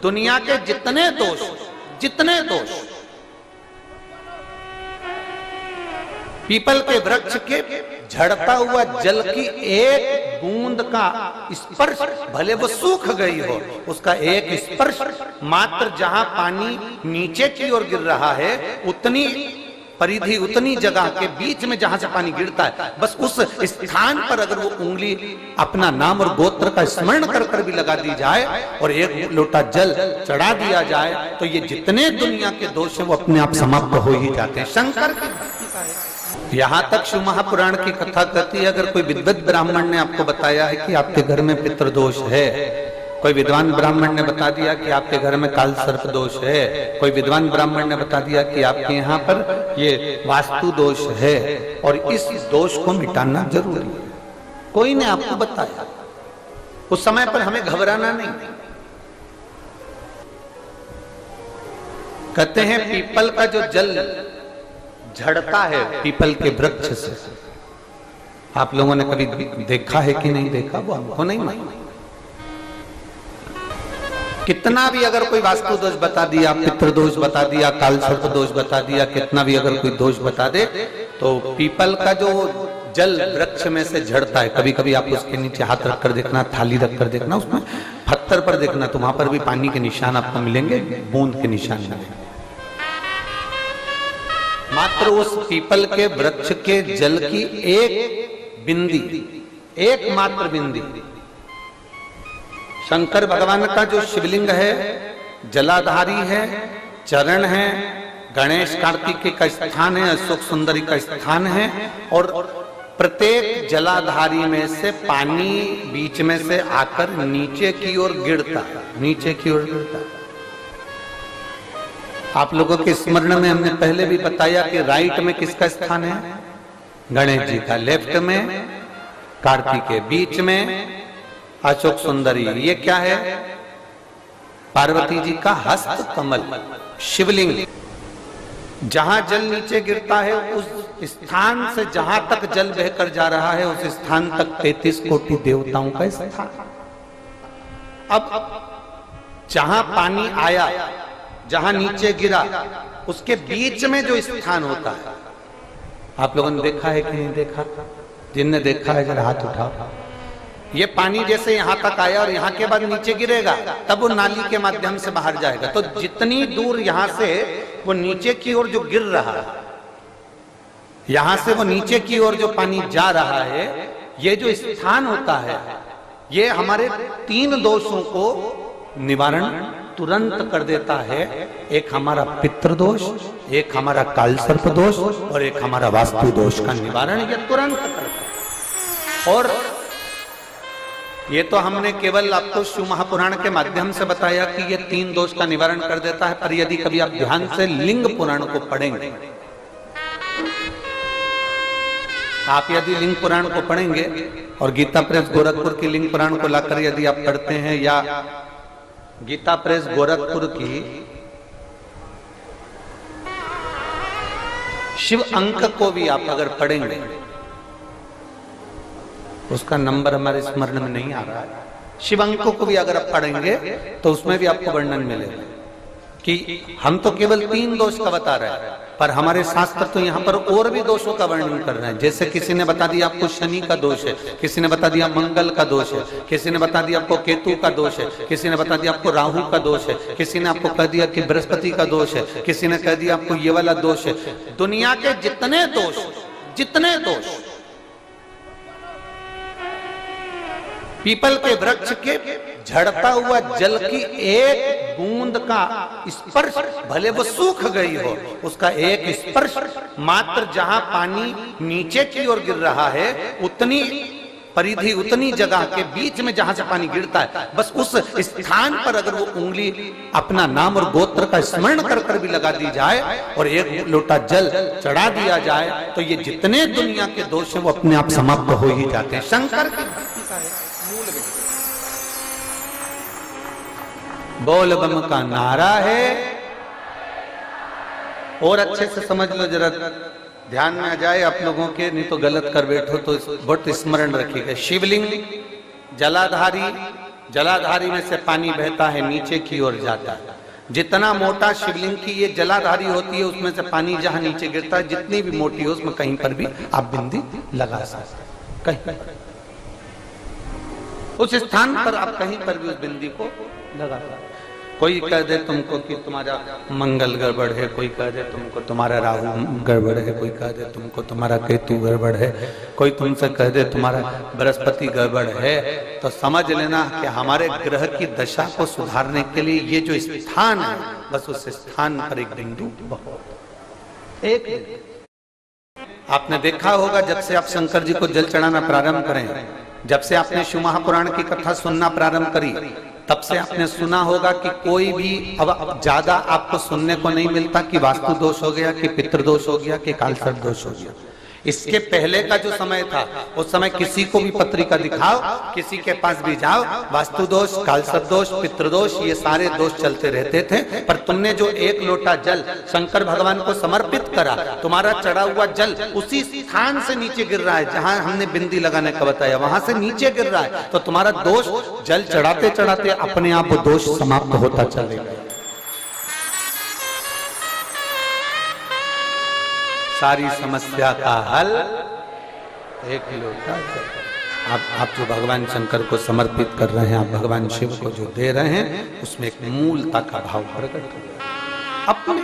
दुनिया के जितने दोष पीपल के वृक्ष के झड़ता हुआ जल की एक बूंद का स्पर्श, भले वो सूख गई हो, उसका एक स्पर्श मात्र जहां पानी नीचे की ओर गिर रहा है, उतनी परिधि, उतनी जगह के बीच में जहां से पानी गिरता है, बस उस स्थान पर अगर वो उंगली अपना नाम और गोत्र का स्मरण कर कर भी लगा दी जाए और एक लोटा जल चढ़ा दिया जाए, तो ये जितने दुनिया के दोष हैं वो अपने आप समाप्त हो ही जाते हैं। शंकर की भक्ति का है। यहां तक शिव महापुराण की कथा कहती है, अगर कोई विद्वत ब्राह्मण ने आपको बताया है कि आपके घर में पितृदोष है, कोई विद्वान ब्राह्मण ने बता दिया कि आपके घर में काल सर्प दोष है, कोई विद्वान ब्राह्मण ने बता दिया कि आपके यहाँ पर ये वास्तु दोष है और इस दोष को मिटाना जरूरी है, कोई ने आपको बताया, उस समय पर हमें घबराना नहीं। कहते हैं पीपल का जो जल झड़ता है पीपल के वृक्ष से, आप लोगों ने कभी देखा है कि नहीं देखा, वो हमको नहीं मालूम। कितना भी अगर कोई वास्तु दोष बता दिया, पितृदोष बता दिया, काल सर्प दोष बता दिया, कितना भी अगर कोई दोष बता दे, तो पीपल का जो जल वृक्ष में से झड़ता है, कभी कभी आप उसके नीचे हाथ रखकर देखना, थाली रखकर देखना, उसमें पत्थर पर देखना, तो वहां पर भी पानी के निशान आपको मिलेंगे, बूंद के निशान मिलेंगे। मात्र उस पीपल के वृक्ष के जल की एक बिंदी, एकमात्र बिंदी, शंकर भगवान का जो शिवलिंग है, जलाधारी है, चरण है, गणेश कार्तिकेय का स्थान है, अशोक सुंदरी का स्थान है, और प्रत्येक जलाधारी में से पानी बीच में से आकर नीचे की ओर गिरता है, नीचे की ओर गिरता है। आप लोगों के स्मरण में हमने पहले भी बताया कि राइट में किसका स्थान है, गणेश जी का, लेफ्ट में कार्तिकेय, बीच में अशोक सुंदरी, ये क्या है, पार्वती जी का हस्त कमल, शिवलिंग। जहां जल नीचे गिरता है उस स्थान से जहां तक जल बहकर जा रहा है, उस स्थान तक 33 कोटि देवताओं का स्थान। अब जहां पानी आया, जहां नीचे गिरा, उसके बीच में जो स्थान होता है, आप लोगों ने देखा है कि नहीं देखा? जिनने देखा है जरा हाथ उठाओ। ये पानी जैसे यहां तक आया और यहां के बाद नीचे गिरेगा, तब वो नाली के माध्यम से बाहर जाएगा। तो जितनी दूर यहां से वो नीचे की ओर जो गिर रहा है, यहां से वो नीचे की ओर जो पानी जा रहा है, ये जो स्थान होता है, ये हमारे 3 दोषों को निवारण तुरंत कर देता है। एक हमारा पितृदोष, एक हमारा काल सर्प दोष और एक हमारा वास्तु दोष का निवारण ये तुरंत करता है। और ये तो हमने केवल आपको शिव महापुराण के माध्यम से बताया कि ये 3 दोष का निवारण कर देता है, पर यदि कभी आप ध्यान से लिंग पुराण को पढ़ेंगे, आप यदि लिंग पुराण को पढ़ेंगे और गीता प्रेस गोरखपुर की लिंग पुराण को लाकर यदि आप पढ़ते हैं, या गीता प्रेस गोरखपुर की शिव अंक को भी आप अगर पढ़ेंगे, उसका नंबर हमारे स्मरण में नहीं आ रहा है, शिव अंकों को भी अगर आप पढ़ेंगे तो उसमें भी आपको वर्णन मिलेगा कि हम तो केवल 3 दोष का बता रहे हैं, पर हमारे शास्त्र तो यहाँ पर और भी दोषों का वर्णन कर रहे हैं। जैसे किसी ने बता दिया आपको शनि का दोष है, किसी ने बता दिया मंगल का दोष है, किसी ने बता दिया आपको केतु का दोष है, किसी ने बता दिया आपको राहु का दोष है, किसी ने आपको कह दिया कि बृहस्पति का दोष है, किसी ने कह दिया आपको ये वाला दोष है। दुनिया के जितने दोष पीपल के वृक्ष के झड़ता हुआ जल की एक बूंद का स्पर्श, भले वो सूख गई हो, उसका एक स्पर्श मात्र जहां पानी नीचे की ओर गिर रहा है, उतनी परिधि, उतनी जगह के बीच में जहां से पानी गिरता है, बस उस स्थान पर अगर वो उंगली अपना नाम और गोत्र का स्मरण कर कर भी लगा दी जाए और एक लोटा जल चढ़ा दिया जाए, तो ये जितने दुनिया के दोष हैं वो अपने आप समाप्त हो ही जाते हैं। शंकर की भक्ति का है बोल बम का नारा है। और अच्छे से समझ लो, जरा ध्यान में आ जाए आप लोगों के, नहीं तो गलत कर बैठो तो बहुत स्मरण रखिएगा। शिवलिंग, जलाधारी, जलाधारी में से पानी बहता है, नीचे की ओर जाता है। जितना मोटा शिवलिंग की ये जलाधारी होती है, उसमें से पानी जहां नीचे गिरता है, जितनी भी मोटी हो, उसमें कहीं पर भी आप बिंदी लगा सकते हैं, कहीं पर उस स्थान पर आप कहीं पर भी उस बिंदी को लगा सकते। कोई कह दे तुमको कि तुम्हारा मंगल गड़बड़ है, कोई कह दे तुमको तुम्हारा राहु गड़बड़ है, कोई कह दे तुमको तुम्हारा केतु गड़बड़ है, कोई तुमसे कह दे तुम्हारा बृहस्पति गड़बड़ है, तो समझ लेना कि हमारे ग्रह की दशा को सुधारने के लिए ये जो स्थान है, बस उस स्थान पर एक बिंदु बहुत एक। आपने देखा होगा जब से आप शंकर जी को जल चढ़ाना प्रारंभ करें, जब से आपने शिव महापुराण की कथा सुनना प्रारंभ करी, तब से आपने सुना होगा कि कोई भी अब ज्यादा आपको सुनने को नहीं मिलता कि वास्तु दोष हो गया, कि पितृदोष हो गया, कि कालसर्प दोष हो गया। इसके पहले का जो समय था, उस समय किसी को भी पत्रिका दिखाओ, किसी के पास भी जाओ, वास्तु दोष, कालसर्प दोष, पितृदोष, ये सारे दोष चलते रहते थे। पर तुमने जो एक लोटा जल शंकर भगवान को समर्पित करा, तुम्हारा चढ़ा हुआ जल उसी स्थान से नीचे गिर रहा है जहां हमने बिंदी लगाने का बताया, वहां से नीचे गिर रहा है, तो तुम्हारा दोष जल चढ़ाते चढ़ाते अपने आप वो दोष समाप्त होता चलेगा। सारी समस्या का हल एक लोटा जल। आप जो भगवान शंकर को समर्पित कर रहे हैं, आप भगवान शिव को जो दे रहे हैं, उसमें एक मूलता का भाव प्रकट कर रहे हैं अपने